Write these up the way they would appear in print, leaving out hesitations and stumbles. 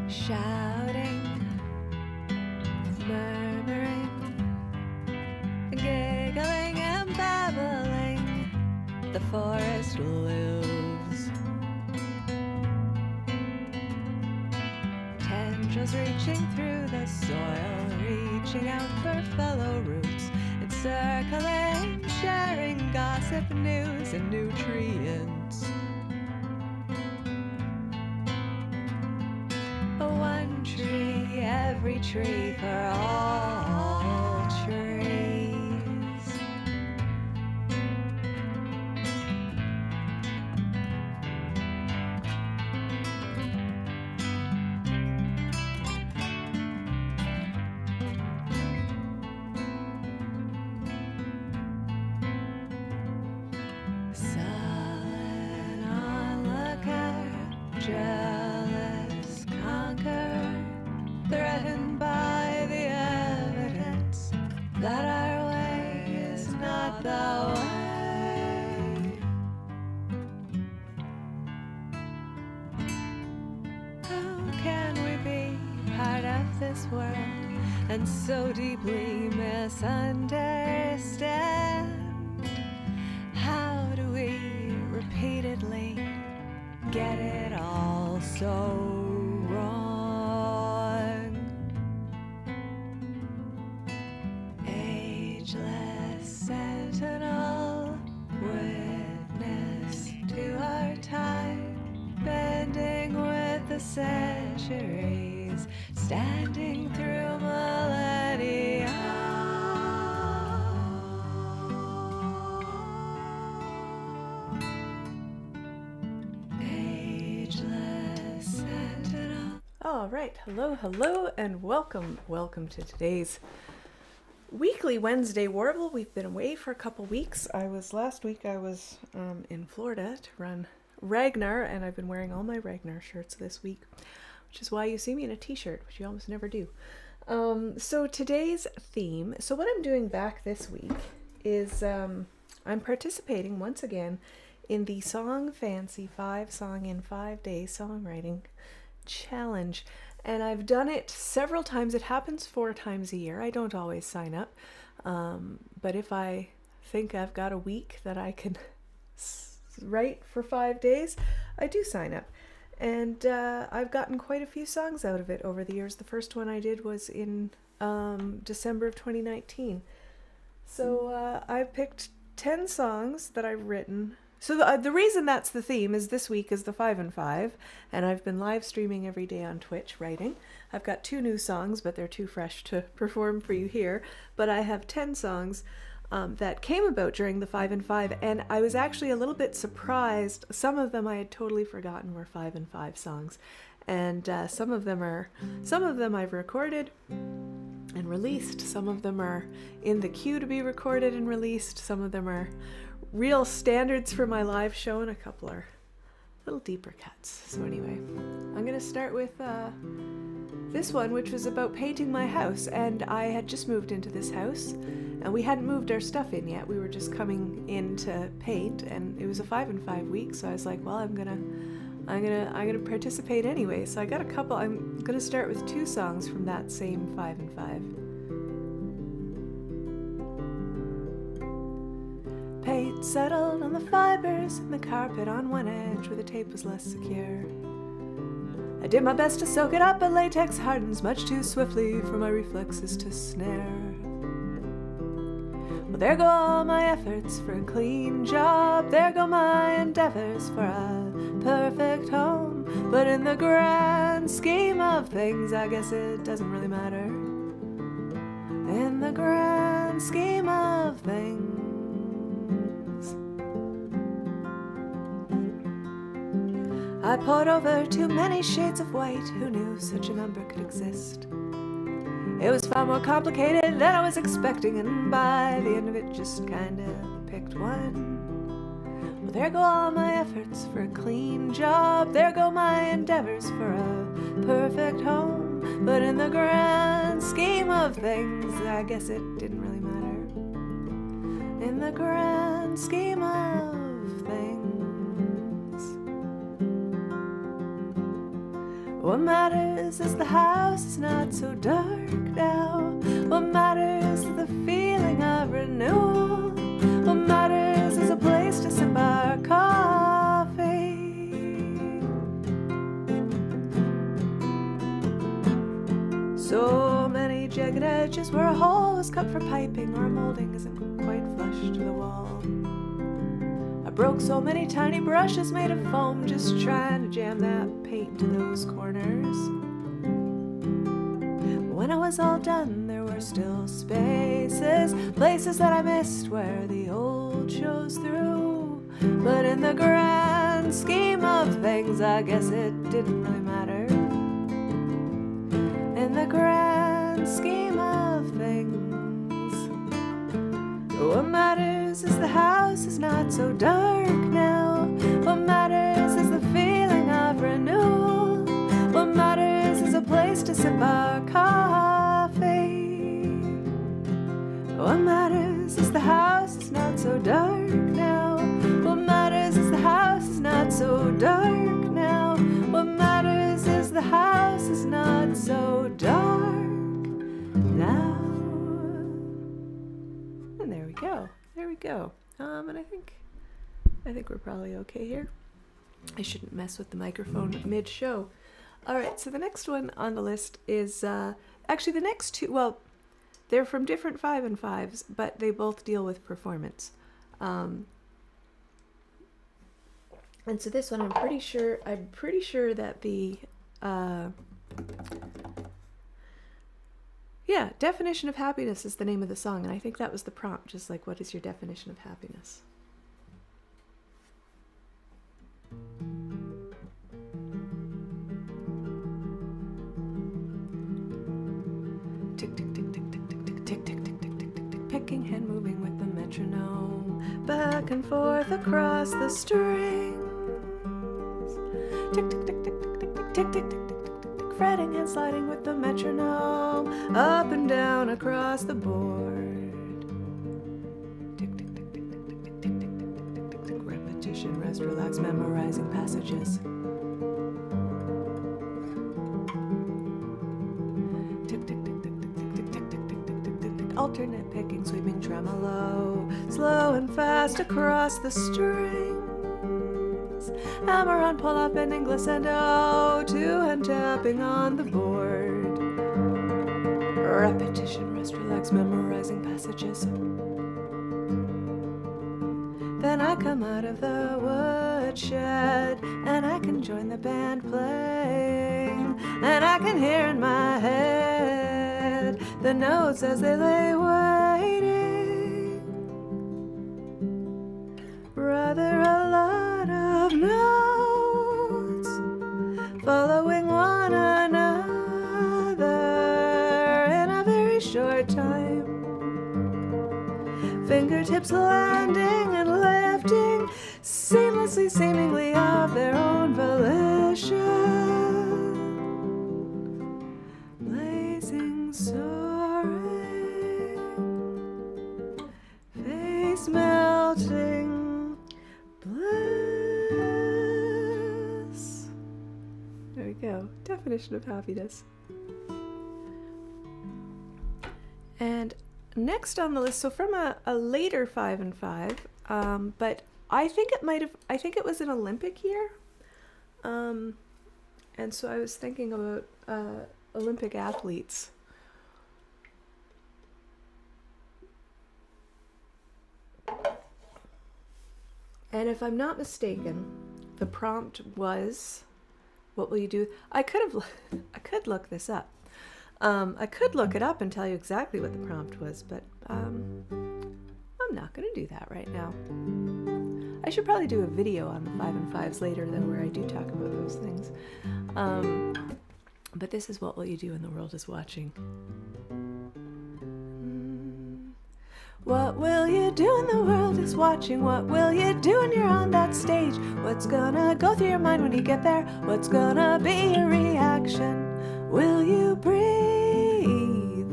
Shouting, murmuring, giggling and babbling, the forest lives. Tendrils reaching through the soil, reaching out for fellow roots, encircling, sharing gossip, news, and nutrients. One tree, every tree for all trees. Sullen onlooker, jealous conquer, threatened by the evidence that our way is not the way. How can we be part of this world and so deeply misunderstand? How do we repeatedly get it all so wrong? Ageless sentinel, witness to our time, bending with the centuries, standing through millennia. All right, hello, and welcome to today's weekly Wednesday Warble. We've been away for a couple weeks. Last week I was in Florida to run Ragnar, and I've been wearing all my Ragnar shirts this week, which is why you see me in a t-shirt, which you almost never do. So today's theme, so what I'm doing back this week is I'm participating once again in the Song Fancy 5 Song in 5 Days Songwriting Challenge, and I've done it several times. It happens 4 times a year. I don't always sign up, but if I think I've got a week that I can write for 5 days, I do sign up, and I've gotten quite a few songs out of it over the years. The first one I did was in December of 2019, so I picked 10 songs that I've written. So the reason that's the theme is this week is the 5 and 5, and I've been live streaming every day on Twitch writing. I've got 2 new songs, but they're too fresh to perform for you here. But I have 10 songs that came about during the 5 and 5, and I was actually a little bit surprised. Some of them I had totally forgotten were 5 and 5 songs, and some of them I've recorded and released. Some of them are in the queue to be recorded and released. Some of them are real standards for my live show, and a couple are little deeper cuts. So anyway, I'm going to start with this one, which was about painting my house. And I had just moved into this house, and we hadn't moved our stuff in yet. We were just coming in to paint, and it was a 5 and 5 week. So I was like, well, I'm gonna participate anyway. So I got a couple. I'm gonna start with 2 songs from that same 5 and 5. Paint settled on the fibers and the carpet on one edge where the tape was less secure. I did my best to soak it up, but latex hardens much too swiftly for my reflexes to snare. Well, there go all my efforts for a clean job. There go my endeavors for a perfect home. But in the grand scheme of things, I guess it doesn't really matter. In the grand scheme of things, I poured over too many shades of white. Who knew such a number could exist? It was far more complicated than I was expecting, and by the end of it just kinda picked one. Well, there go all my efforts for a clean job. There go my endeavors for a perfect home. But in the grand scheme of things, I guess it didn't really matter. In the grand scheme of things, what matters is the house is not so dark now. What matters is the feeling of renewal. What matters is a place to sip our coffee. So many jagged edges where a hole was cut for piping, or a molding isn't quite flush to the wall. I broke so many tiny brushes made of foam, just trying to jam that paint to those corners. When I was all done, there were still spaces, places that I missed where the old shows through. But in the grand scheme of things, I guess it didn't really matter. In the grand scheme of things, what matters is the house is not so dark now. What matters is the feeling of renewal. What matters is a place to sip our coffee. What matters is the house is not so dark now. What matters is the house is not so dark now. What matters is the house is not so dark now. And there we go. There we go. And I think we're probably okay here. I shouldn't mess with the microphone mid-show. All right, so the next one on the list is actually the next two. Well, they're from different 5 and 5s, but they both deal with performance. And so this one, I'm pretty sure that the definition of happiness is the name of the song, and I think that was the prompt, just like, what is your definition of happiness? Tick, tick, tick, tick, tick, tick, tick, tick, tick, tick, tick, tick, tick, tick, picking hand moving with the metronome, back and forth across the strings. Tick, tick, tick, tick, tick, tick, tick, tick, tick, tick, tick, tick, tick, fretting and sliding with the metronome, up and down across the board. Tick, tick, tick, tick, tick, tick, tick, tick, tick, tick, tick, tick, tick, repetition, rest, relax, memorizing passages. Alternate picking, sweeping tremolo, slow and fast across the strings. Hammer on, pull up, bending glissando, two-hand tapping on the board. Repetition, rest, relax, memorizing passages. Then I come out of the woodshed, and I can join the band playing, and I can hear in my head the notes as they lay waiting. Rather a lot of notes following one another in a very short time. Fingertips landing and lifting seamlessly, seemingly of their own volition. Blazing, soaring, face melting bliss. There we go. Definition of happiness. And next on the list, so from a later 5 and 5, but I think it was an Olympic year. And so I was thinking about Olympic athletes. And if I'm not mistaken, the prompt was, what will you do? I could look this up. I could look it up and tell you exactly what the prompt was, but I'm not going to do that right now. I should probably do a video on the 5 and 5s later, though, where I do talk about those things. But this is what will you do when the world is watching. What will you do when the world is watching? What will you do when you're on that stage? What's gonna go through your mind when you get there? What's gonna be your reaction? Will you breathe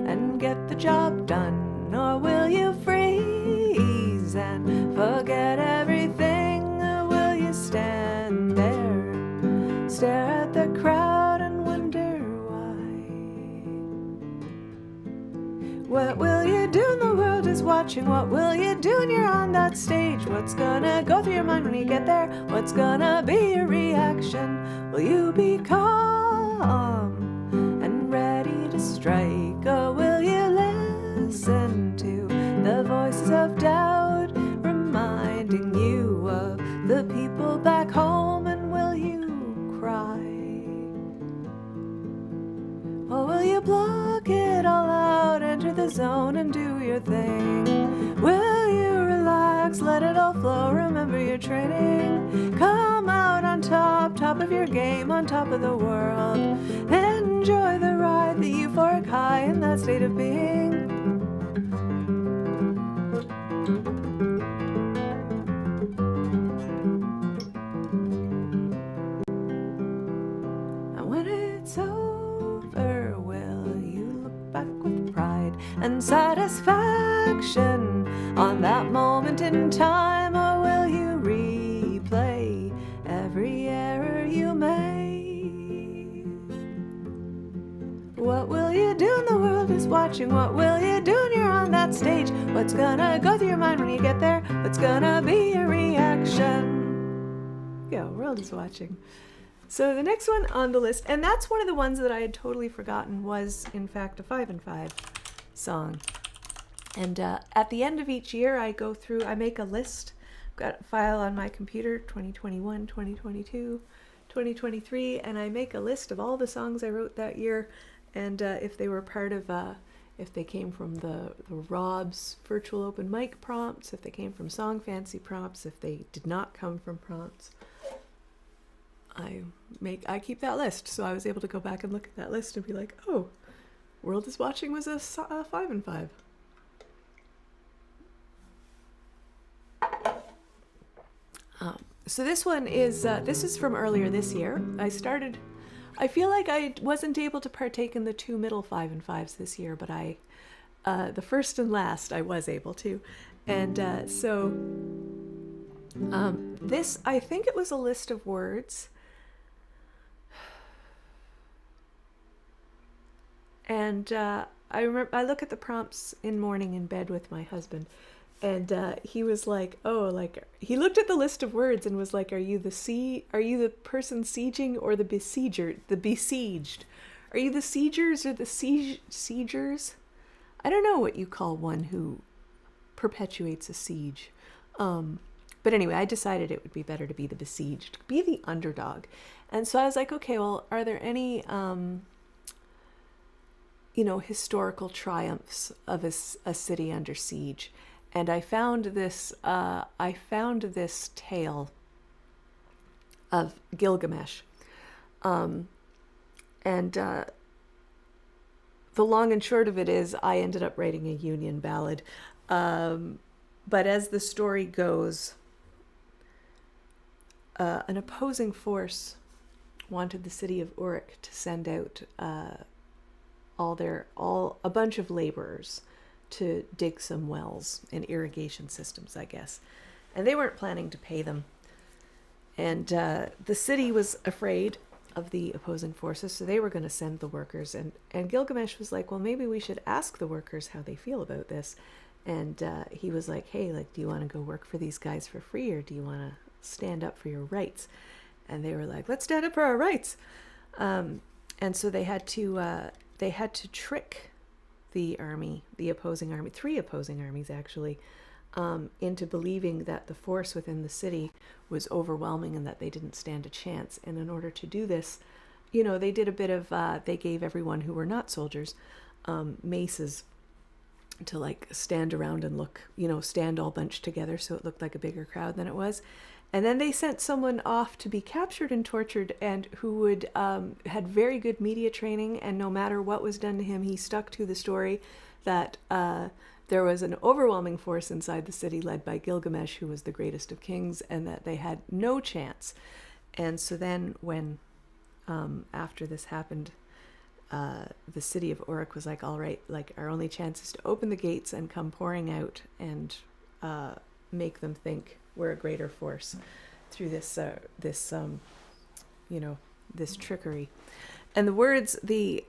and get the job done, or will you freeze and forget everything? Or will you stand there, stare at the crowd and wonder why? What will you do when the world is watching? What will you do when you're on that stage? What's gonna go through your mind when you get there? What's gonna be your reaction? Will you be calm and ready to strike, or will you listen to the voices of doubt reminding you of the people back home? And will you cry, or will you block it all out, enter the zone and do your thing? Will you relax, let it all flow, remember your training? Come out on top, top of your game, on top of the world. Enjoy the ride, the euphoric high in that state of being. And when it's over, will you look back with pride and satisfaction on that moment in time, or will you replay every error you made? What will you do when the world is watching? What will you do when you're on that stage? What's gonna go through your mind when you get there? What's gonna be your reaction? Yeah, world is watching. So the next one on the list, and that's one of the ones that I had totally forgotten, was in fact a 5 and 5 song. And at the end of each year, I go through, I make a list. I've got a file on my computer, 2021, 2022, 2023, and I make a list of all the songs I wrote that year, and if they were part of, if they came from the Rob's virtual open mic prompts, if they came from Song Fancy prompts, if they did not come from prompts, I keep that list. So I was able to go back and look at that list and be like, oh, World is Watching was a 5 and 5. So this one is, this is from earlier this year. I feel like I wasn't able to partake in the 2 middle 5 and 5s this year, but the first and last I was able to. And this, I think it was a list of words. And I remember, I look at the prompts in morning in bed with my husband, and he was like, oh, like, he looked at the list of words and was like, are you the person sieging or the besieged? Are you the siegers or the siegers? I don't know what you call one who perpetuates a siege. But anyway, I decided it would be better to be the besieged, be the underdog. And so I was like, okay, well, are there any, historical triumphs of a city under siege? And I found this tale of Gilgamesh. The long and short of it is I ended up writing a Union ballad. But as the story goes, an opposing force wanted the city of Uruk to send out a bunch of laborers to dig some wells and irrigation systems, I guess. And they weren't planning to pay them. And the city was afraid of the opposing forces, so they were going to send the workers. And Gilgamesh was like, well, maybe we should ask the workers how they feel about this. And he was like, hey, like, do you want to go work for these guys for free, or do you want to stand up for your rights? And they were like, let's stand up for our rights. And so they had to trick the opposing army, 3 opposing armies actually, into believing that the force within the city was overwhelming and that they didn't stand a chance. And in order to do this, they did a bit of, they gave everyone who were not soldiers maces to like stand around and look, stand all bunched together so it looked like a bigger crowd than it was. And then they sent someone off to be captured and tortured, and who had very good media training, and no matter what was done to him, he stuck to the story that there was an overwhelming force inside the city led by Gilgamesh, who was the greatest of kings, and that they had no chance. And so then when, after this happened, the city of Uruk was like, all right, like our only chance is to open the gates and come pouring out and make them think we're a greater force through this this trickery. And the words, the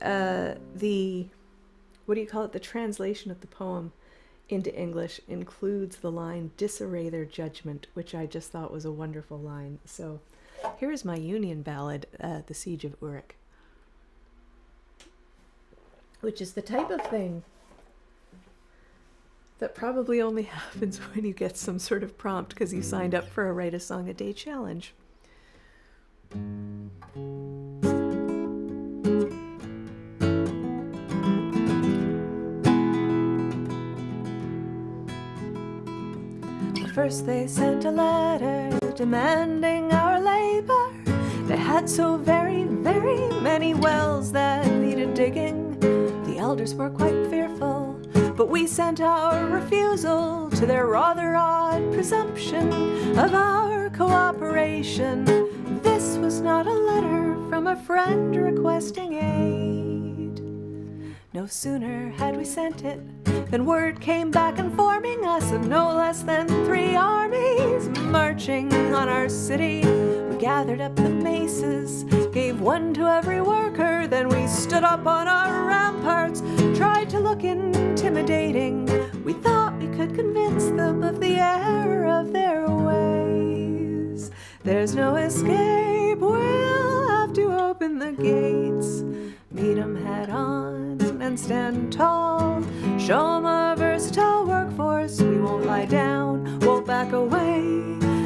what do you call it? The translation of the poem into English includes the line, disarray their judgment, which I just thought was a wonderful line. So here is my Union ballad, The Siege of Uruk, which is the type of thing that probably only happens when you get some sort of prompt because you signed up for a Write a Song a Day challenge. First they sent a letter demanding our labor. They had so very, very many wells that needed digging. The elders were quite fearful, but we sent our refusal to their rather odd presumption of our cooperation. This was not a letter from a friend requesting aid. No sooner had we sent it than word came back informing us of no less than 3 armies marching on our city. We gathered up the maces, gave one to every worker, then we stood up on our ramparts, tried to look intimidating. We thought we could convince them of the error of their ways. There's no escape, we'll have to open the gates, meet 'em head on and stand tall, show 'em a versatile workforce. We won't lie down, won't back away.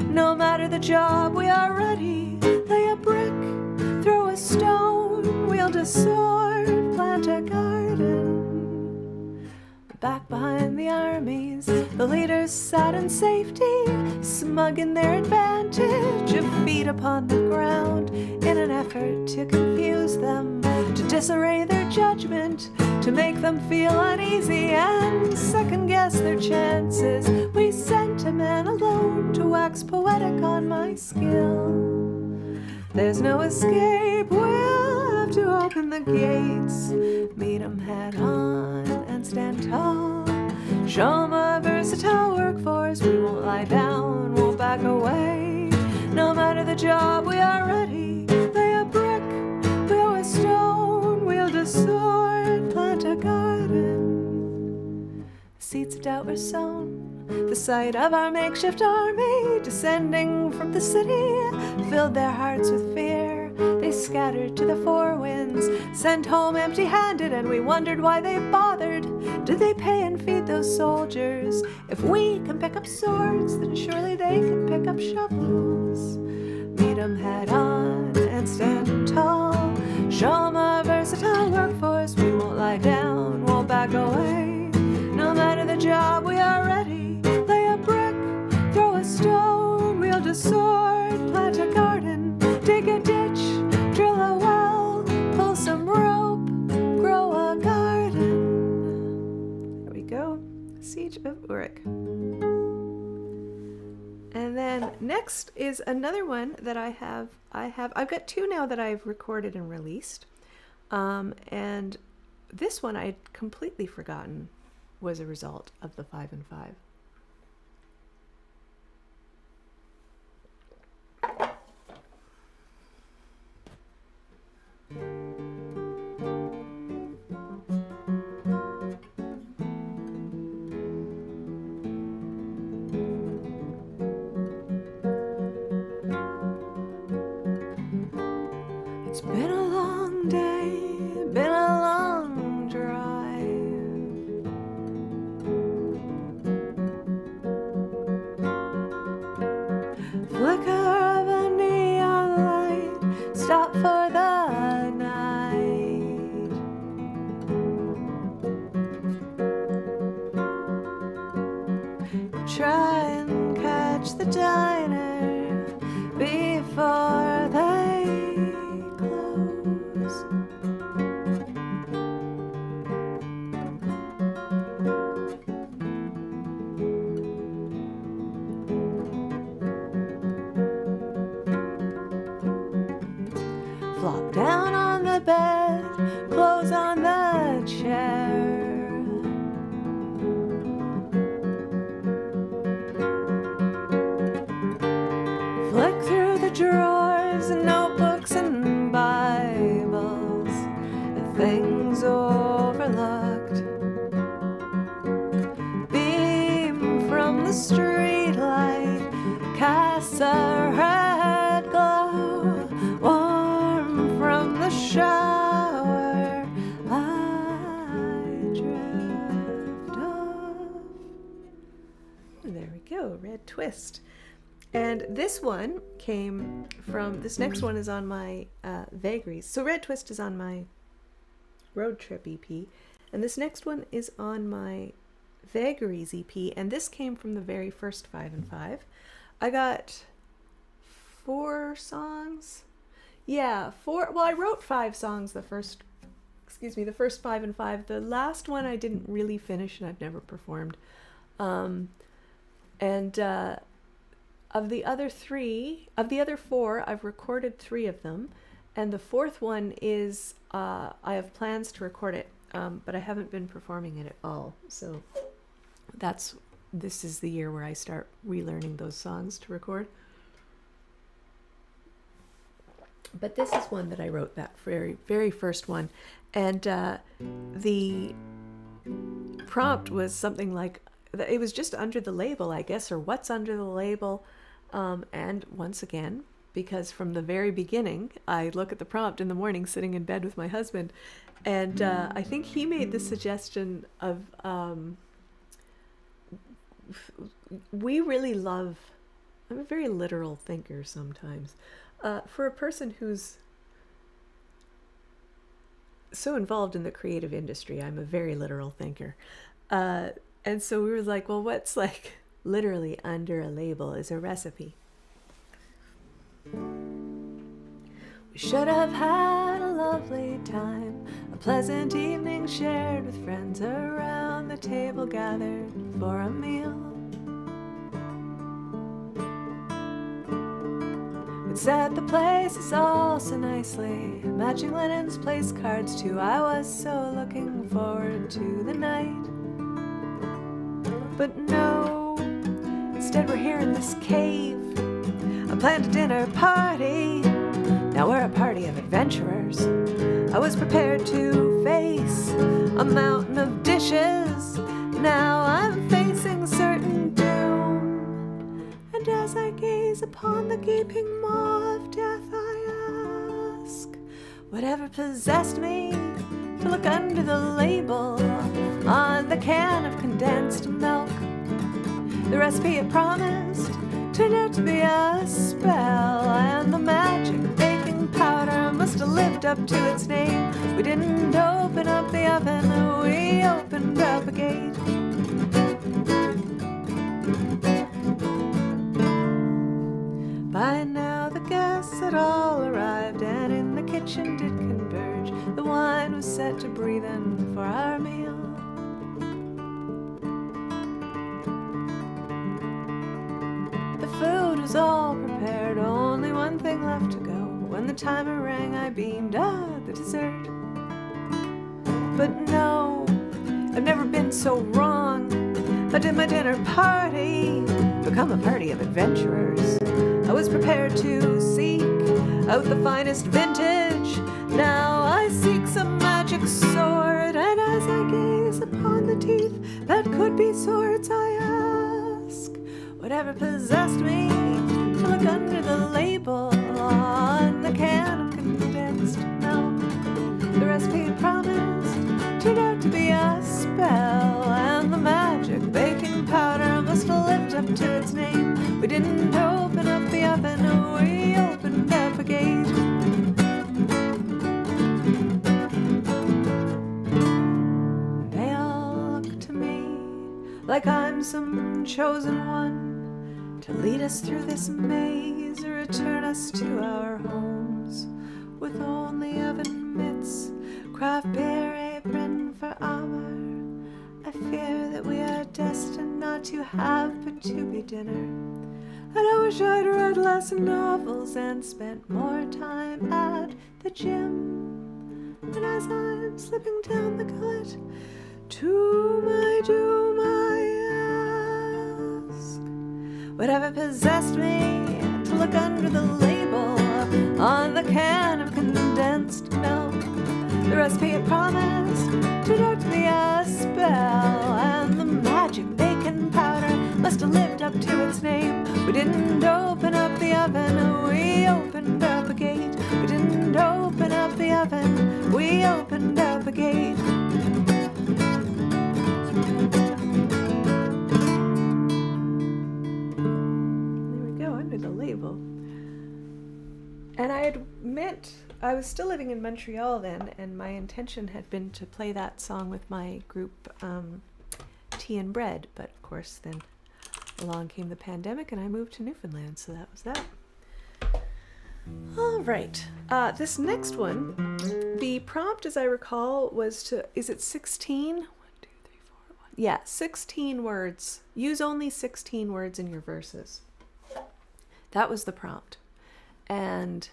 No matter the job, we are ready. Lay a brick, throw a stone, wield a sword, plant a garden. Back behind the armies, the leaders sat in safety, smug in their advantage of feet upon the ground, in an effort to confuse them, to disarray their judgment, to make them feel uneasy and second-guess their chances. We sent a man alone to wax poetic on my skill. There's no escape, we'll have to open the gates, meet 'em head on and stand tall, show 'em a versatile workforce. We won't lie down, won't back away. No matter the job, we are ready. Lay a brick, throw a stone, wield a sword, plant a garden. The seeds of doubt were sown. The sight of our makeshift army descending from the city filled their hearts with fear. They scattered to the 4 winds, sent home empty-handed, and we wondered why they bothered. Did they pay and feed those soldiers? If we can pick up swords, then surely they can pick up shovels. Meet 'em head on and stand tall, show 'em a versatile workforce. We won't lie down, won't back away. No matter the job, we are ready. Lay a brick, throw a stone, wield a sword, plant a garden, dig a ditch, drill a well, pull some rope, grow a garden. There we go. Siege of Uruk. And then next is another one that I've got 2 now that I've recorded and released. And this one I'd completely forgotten was a result of the 5 and 5. It's been a long day, been a long drive. Flicker of a neon light, stop for the night. Try and catch the diner before they close. Flop down on the bed, close street light casts a red glow, warm from the shower I drift off. There we go, Red Twist. And this one came from, this next one is on my Vagaries. So Red Twist is on my Road Trip EP, and this next one is on my Vagaries EP, and this came from the very first 5 and 5. I got 4 songs. Yeah, 4. Well, I wrote 5 songs the first 5 and 5. The last one I didn't really finish, and I've never performed. Of the other 4, I've recorded 3 of them, and the 4th one is I have plans to record it, but I haven't been performing it at all. So this is the year where I start relearning those songs to record. But this is one that I wrote, that very, very first one, and the prompt was something like, it was just under the label, I guess, or what's under the label. And once again, because from the very beginning, I look at the prompt in the morning sitting in bed with my husband, and I think he made the suggestion of, we really love, I'm a very literal thinker sometimes. For a person who's so involved in the creative industry, I'm a very literal thinker. And so we were like, well, what's like literally under a label is a recipe. We should have had a lovely time, a pleasant evening shared with friends around the table gathered for a meal. We'd set the places all so nicely, matching linens, place cards too. I was so looking forward to the night. But no, instead we're here in this cave. I planned a dinner party, now we're a party of adventurers. I was prepared to face a mountain of dishes, now I'm facing certain doom. And as I gaze upon the gaping maw of death, I ask, whatever possessed me to look under the label on the can of condensed milk? The recipe it promised turned out to be a spell, and the magic baking powder must have lived up to its name. We didn't open up the oven, we opened up a gate. By now the guests had all arrived, and in the kitchen did converge. The wine was set to breathe-in for our meal. The food was all prepared, only one thing left to go. When the timer rang, I beamed, the dessert. But no, I've never been so wrong. How did my dinner party become a party of adventurers? I was prepared to seek out the finest vintage. Now I seek some magic sword, and as I gaze upon the teeth that could be swords, I ask, whatever possessed me to look under the label on the can of condensed milk? The recipe promised turned out to be a spell, and the magic baking powder must have lived up to its name. We didn't open up the oven, we opened up a gate. They all look to me like I'm some chosen one to lead us through this maze or return us to our homes, with only oven mitts, craft beer apron for armor. I fear that we are destined not to have but to be dinner. And I wish I'd read less novels and spent more time at the gym. And as I'm slipping down the gullet to my doom, I ask, whatever possessed me to look under the label on the can of condensed milk? The recipe it promised turned out to be a spell, and the magic baking powder must have lived the oven, we opened up a gate. There we go, under the label. And I was still living in Montreal then, and my intention had been to play that song with my group, Tea and Bread, but of course then along came the pandemic and I moved to Newfoundland, so that was that. All right, this next one, the prompt, as I recall, was to, is it 16? 1, 2, 3, 4, 1. Yeah, 16 words. Use only 16 words in your verses. That was the prompt. And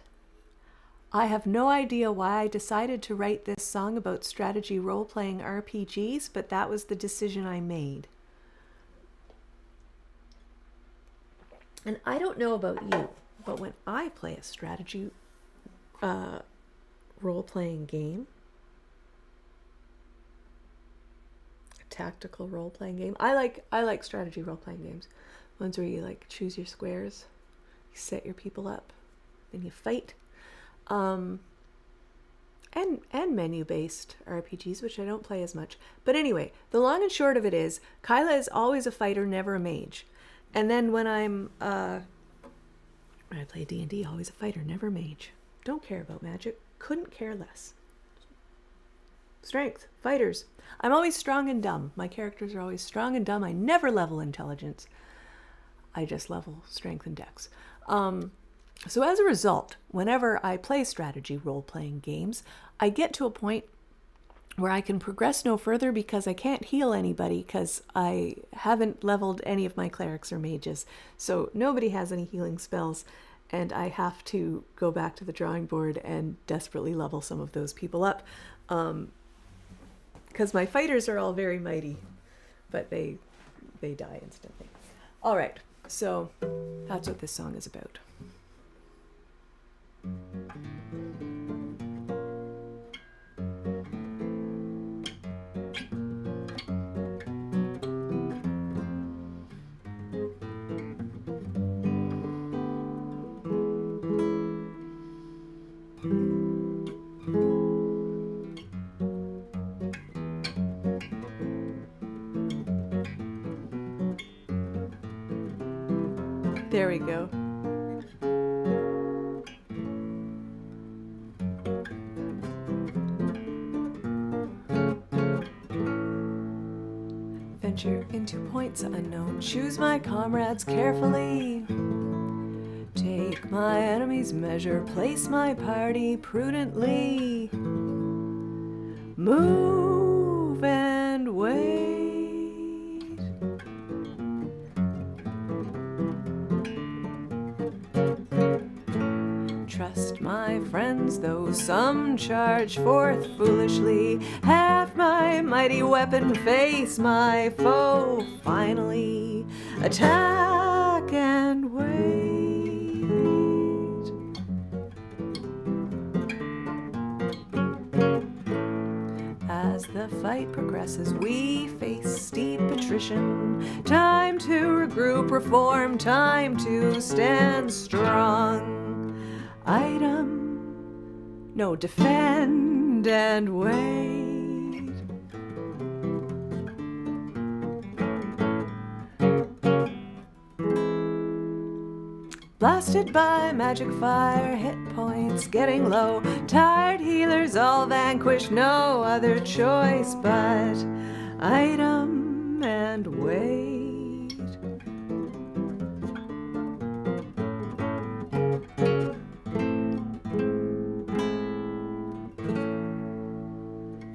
I have no idea why I decided to write this song about strategy role-playing RPGs, but that was the decision I made. And I don't know about you, but when I play a strategy role-playing game, a tactical role-playing game, I like strategy role-playing games. Ones where you like choose your squares, you set your people up, then you fight. And menu-based RPGs, which I don't play as much. But anyway, the long and short of it is, Kyla is always a fighter, never a mage. And then when when I play D&D, always a fighter, never a mage. Don't care about magic. Couldn't care less. Strength, fighters. I'm always strong and dumb. My characters are always strong and dumb. I never level intelligence. I just level strength and dex. So as a result, whenever I play strategy role-playing games, I get to a point where I can progress no further because I can't heal anybody because I haven't leveled any of my clerics or mages. So nobody has any healing spells, and I have to go back to the drawing board and desperately level some of those people up. Because my fighters are all very mighty, but they die instantly. All right, so that's what this song is about. There we go. Venture into points unknown, choose my comrades carefully. Take my enemy's measure, place my party prudently. Move and wait. Trust my friends, though some charge forth foolishly. Have my mighty weapon face my foe. Finally, attack and wait. As the fight progresses, we face steep attrition. Time to regroup, reform, time to stand strong. Defend and wait. Blasted by magic fire, hit points getting low. Tired healers all vanquished, no other choice but item and wait.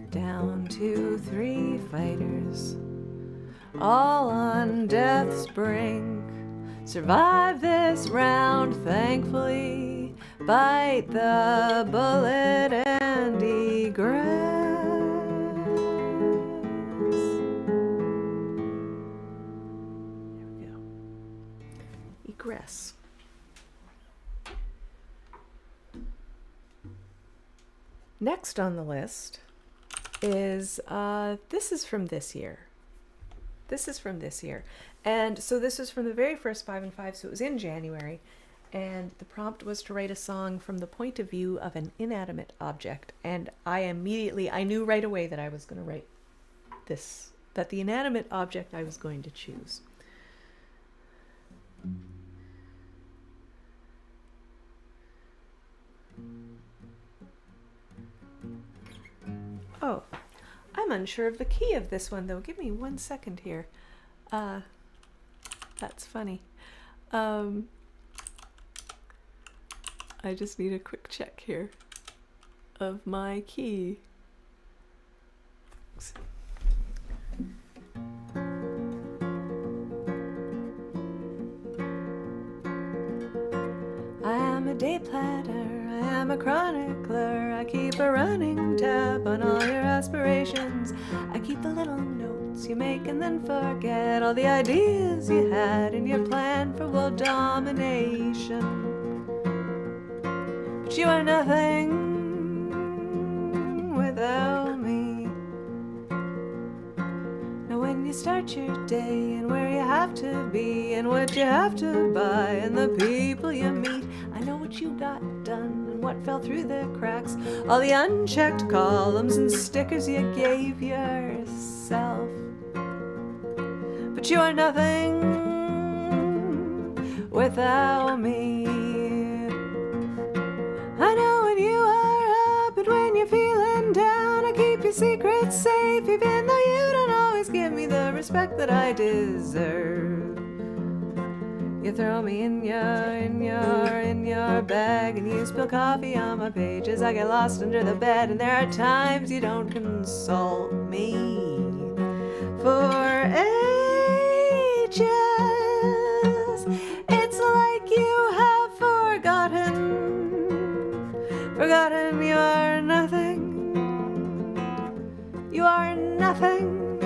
Down to 3 fighters, all on death's brink. Survive this round, thankfully. Bite the bullet and egress. There we go. Egress. Next on the list is, this is from this year. And so this is from the very first 5 and 5, so it was in January. and the prompt was to write a song from the point of view of an inanimate object. And I knew right away that I was going to write this, that the inanimate object I was going to choose. Oh, I'm unsure of the key of this one, though. Give me 1 second here. That's funny. I just need a quick check here of my key. Oops. I am a day planner, I am a chronicler, I keep a running tab on all your aspirations. I keep the little notes you make and then forget, all the ideas you had in your plan for world domination. But you are nothing without me. Now when you start your day and where you have to be and what you have to buy and the people you meet, I know what you got done and what fell through the cracks, all the unchecked columns and stickers you gave yourself. But you are nothing without me. I know when you are up and when you're feeling down, I keep your secrets safe even though you don't always give me the respect that I deserve. You throw me in your bag and you spill coffee on my pages. I get lost under the bed and there are times you don't consult me. For ages, it's like you have forgotten you are nothing. You are nothing,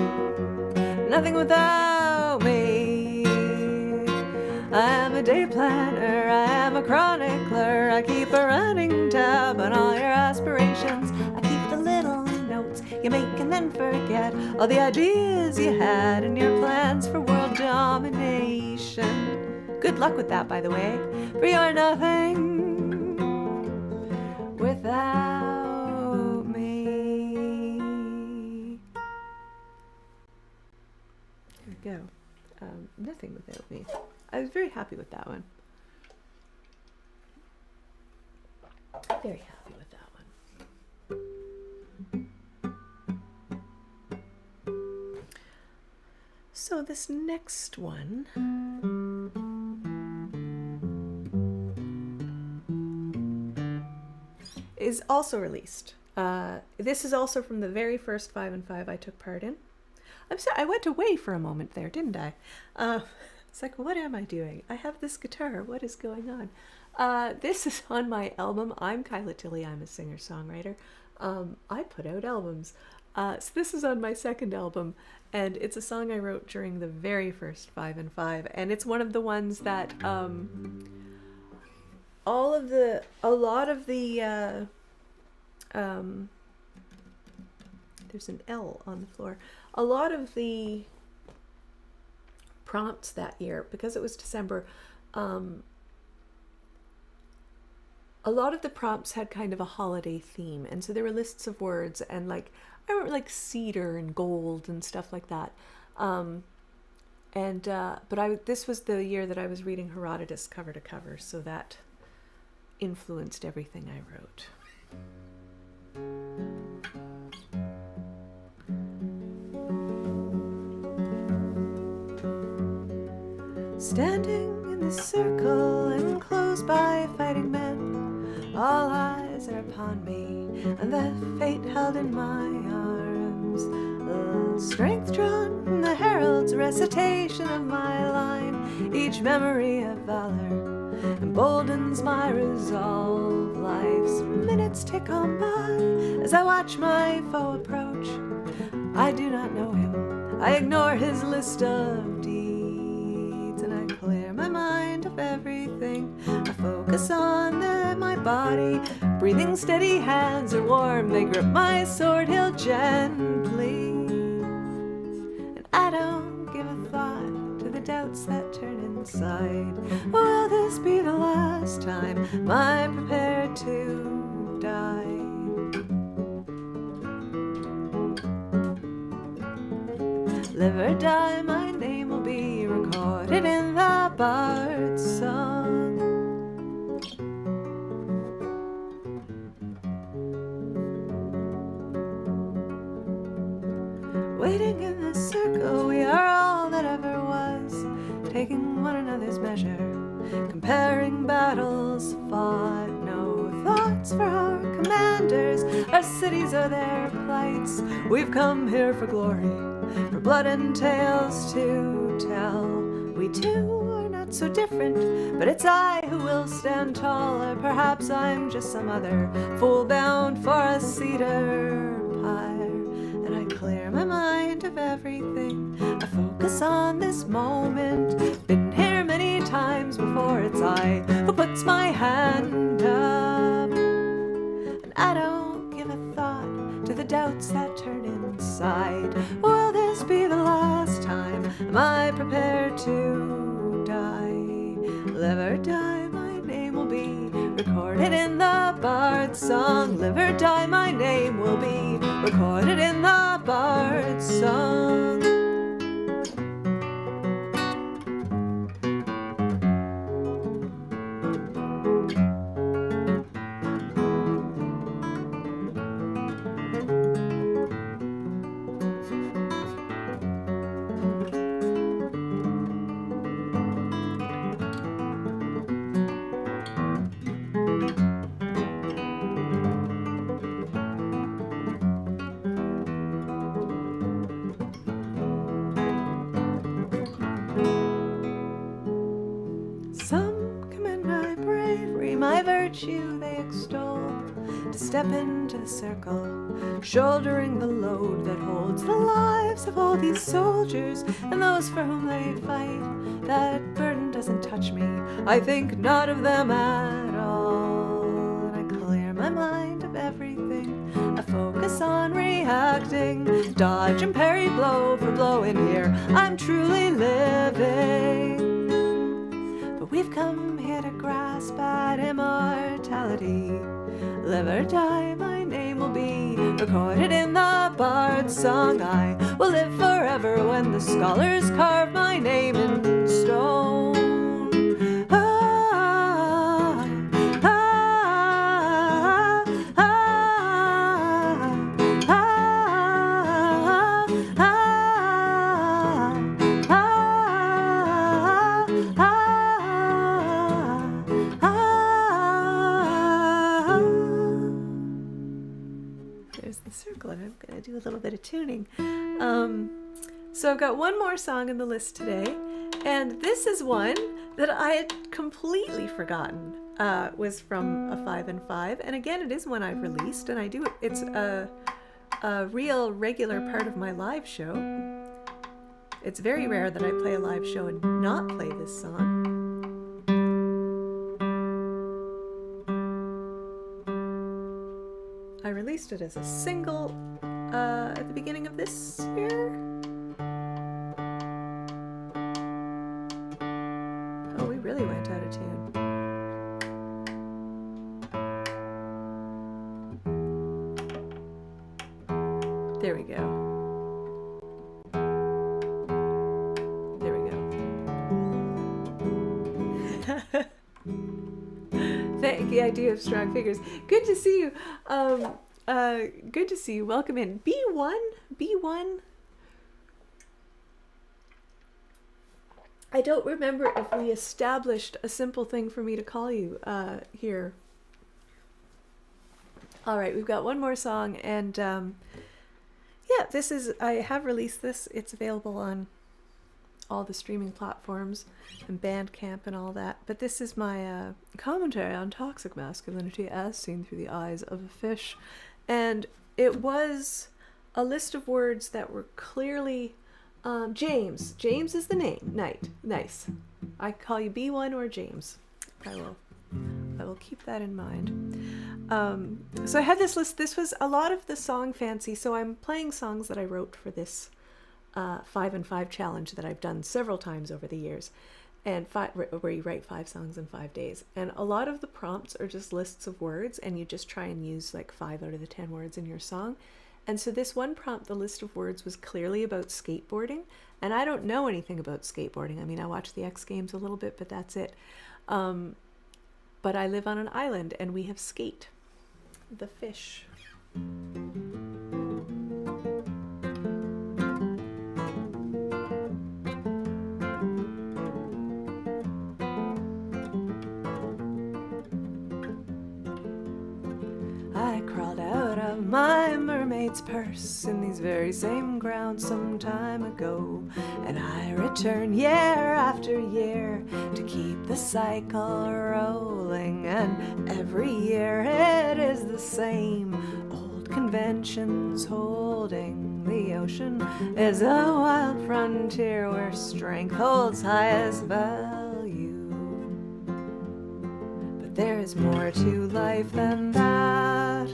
nothing without me. I am a day planner, I am a chronicler, I keep a running tab on all your aspirations. I keep the little notes you make and then forget, all the ideas you had and your plans for world domination. Good luck with that, by the way, for you're nothing without me. There we go. Nothing without me. I was very happy with that one. Very happy with that one. So this next one is also released. This is also from the very first 5 and 5 I took part in. I'm sorry, I went away for a moment there, didn't I? It's like, what am I doing? I have this guitar. What is going on? This is on my album. I'm Kyla Tilley. I'm a singer-songwriter. I put out albums. So this is on my second album, and it's a song I wrote during the very first 5 and 5, and it's one of the ones that a lot of the there's an L on the floor. A lot of the prompts that year, because it was December, a lot of the prompts had kind of a holiday theme, and so there were lists of words, and like I remember like cedar and gold and stuff like that. This was the year that I was reading Herodotus cover to cover, so that influenced everything I wrote. Standing in the circle enclosed by fighting men, all eyes are upon me, and the fate held in my arms. Strength drawn from the herald's recitation of my line, each memory of valor emboldens my resolve. Life's minutes tick on by as I watch my foe approach. I do not know him, I ignore his list of deeds, and I clear my mind of everything. I focus on my body, breathing steady hands are warm, they grip my sword hilt gently, and I don't give a thought to the doubts that turn in inside. Will this be the last time? Am I prepared to die? Live or die, my name will be recorded in the bard's song. Waiting in this circle, we are all that ever was, taking one another's measure, comparing battles fought, no thoughts for our commanders, our cities or their plights. We've come here for glory, for blood and tales to tell. We too are not so different, but it's I who will stand tall, or perhaps I'm just some other fool bound for a cedar pyre. And I clear my mind of everything, I focus on this moment. Been here many times before, it's I who puts my hand up, and I don't give a thought to the doubts that turn inside. Will this be the last time? Am I prepared to die? Live or die, my name will be recorded in the bard's song. Live or die, my name will be recorded in the bard's song. They extol to step into the circle, shouldering the load that holds the lives of all these soldiers and those for whom they fight. That burden doesn't touch me, I think not of them at all. And I clear my mind of everything, I focus on reacting, dodge and parry blow for blow in here. I'm truly living. We've come here to grasp at immortality. Live or die, my name will be recorded in the bard's song. I will live forever when the scholars carve my name in stone. I'm going to do a little bit of tuning. So I've got one more song on the list today, and this is one that I had completely forgotten was from a 5 and 5, and again it is one I've released, and I do it's a real regular part of my live show. It's very rare that I play a live show and not play this song. I released it as a single at the beginning of this year. Oh, we really went out of tune. There we go. There we go. The idea of strong figures. Good to see you. Good to see you. Welcome in. B1. I don't remember if we established a simple thing for me to call you here. All right, we've got one more song, and yeah, I have released this. It's available on all the streaming platforms and Bandcamp and all that. But this is my commentary on toxic masculinity as seen through the eyes of a fish. And it was a list of words that were clearly James. James is the name. Nice. I call you B1 or James. I will keep that in mind. So I had this list. This was a lot of the song fancy. So I'm playing songs that I wrote for this 5 and 5 challenge that I've done several times over the years. and where you write 5 songs in 5 days. And a lot of the prompts are just lists of words, and you just try and use like 5 out of the 10 words in your song. And so this one prompt, the list of words, was clearly about skateboarding. And I don't know anything about skateboarding. I mean, I watch the X Games a little bit, but that's it. But I live on an island, and we have skate, the fish. I crawled out of my mermaid's purse in these very same grounds some time ago, and I return year after year to keep the cycle rolling, and every year it is the same old conventions holding. The ocean is a wild frontier where strength holds highest value, but there is more to life than that.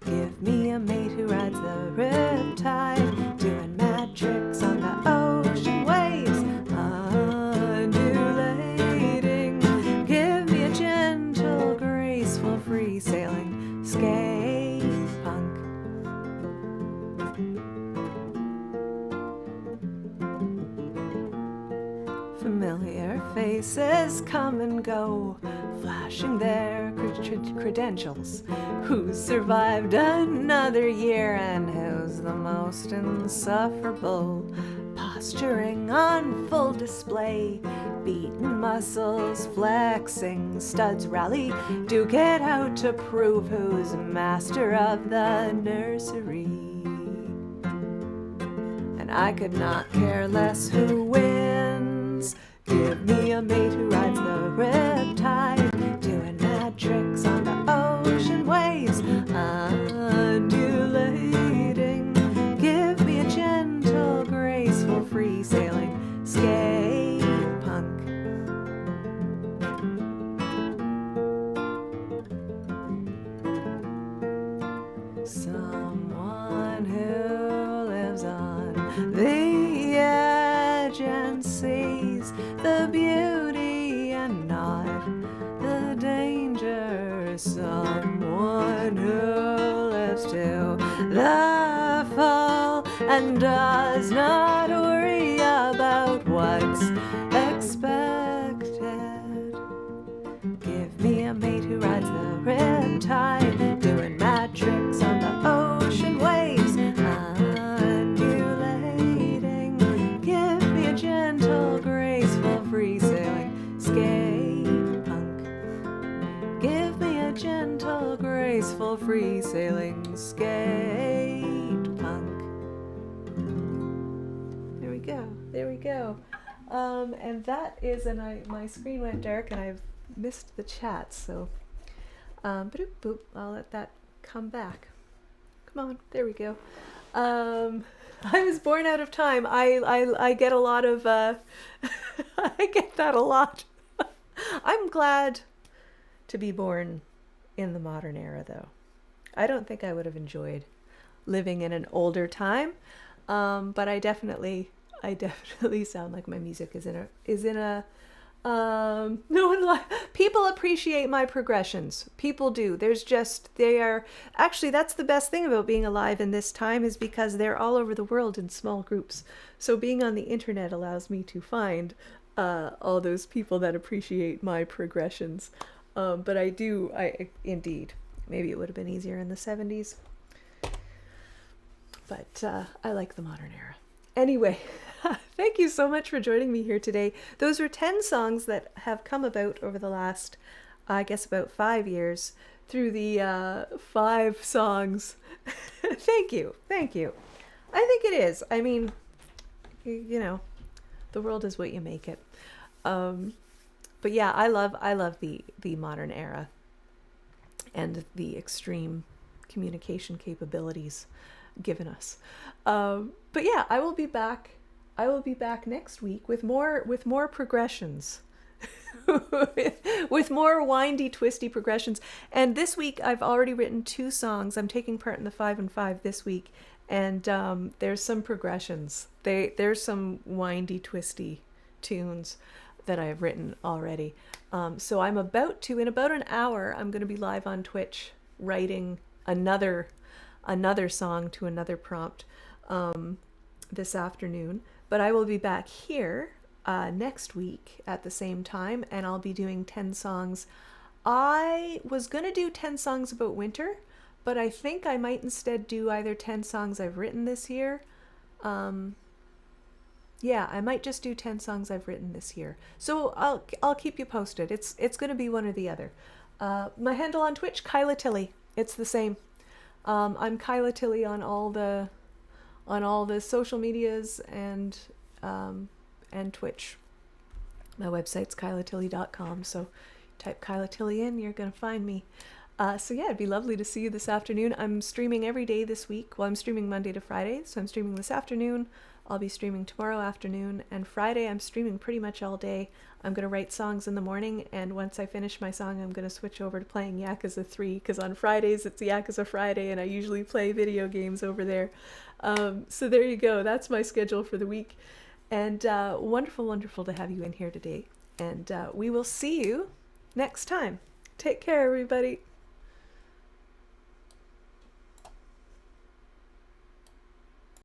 Give me a mate who rides the riptide, doing mad tricks on the ocean waves, undulating. Give me a gentle, graceful, free-sailing skate punk. Familiar faces come and go, flashing their credentials. Who's survived another year and who's the most insufferable? Posturing on full display, beaten muscles flexing, studs rally, duke it out to prove who's master of the nursery. And I could not care less who wins. Give me a mate who rides the riptide, doing mad tricks on the ocean waves, undulating. Give me a gentle, graceful, free-sailing skate punk. Someone who lives on the edge and sees the beauty and not the danger. Someone who lives to the fall and does not worry about what's expected. Give me a mate who rides the riptide, doing mad tricks on the ocean waves, undulating. Give me a gentle, graceful, free-sailing skate punk. Give me a gentle, graceful, free-sailing skate punk. There we go. There we go. And that is, and my screen went dark and I've missed the chat, so boop, boop, I'll let that come back. Come on, there we go. I was born out of time. I get a lot of I get that a lot. I'm glad to be born in the modern era, though. I don't think I would have enjoyed living in an older time, but I definitely sound like my music is in a no one people appreciate my progressions. People do. Actually, that's the best thing about being alive in this time, is because they're all over the world in small groups. So being on the internet allows me to find all those people that appreciate my progressions. But I indeed, maybe it would have been easier in the 70s. But I like the modern era. Anyway, thank you so much for joining me here today. Those were 10 songs that have come about over the last, I guess, about 5 years through the 5 songs. Thank you. Thank you. I think it is. I mean, you know, the world is what you make it. But yeah, I love the modern era and the extreme communication capabilities given us. But yeah, I will be back next week with more progressions. with more windy, twisty progressions. And this week I've already written 2 songs. I'm taking part in the 5 and 5 this week, and there's some progressions. There's some windy, twisty tunes that I have written already. So I'm about to, in about an hour, I'm going to be live on Twitch writing another song to another prompt this afternoon. But I will be back here next week at the same time, and I'll be doing 10 songs. I was going to do 10 songs about winter, but I think I might instead do either 10 songs I've written this year. Yeah, I might just do 10 songs I've written this year. So I'll keep you posted. It's going to be one or the other. My handle on Twitch, Kyla Tilley. It's the same. I'm Kyla Tilley on all the social medias and Twitch. My website's kylatilley.com. So type Kyla Tilley in, you're going to find me. So yeah, it'd be lovely to see you this afternoon. I'm streaming every day this week. Well, I'm streaming Monday to Friday, so I'm streaming this afternoon. I'll be streaming tomorrow afternoon, and Friday I'm streaming pretty much all day. I'm going to write songs in the morning, and once I finish my song, I'm going to switch over to playing Yakuza 3, because on Fridays it's Yakuza Friday, and I usually play video games over there. So there you go. That's my schedule for the week. And wonderful, wonderful to have you in here today. And we will see you next time. Take care, everybody.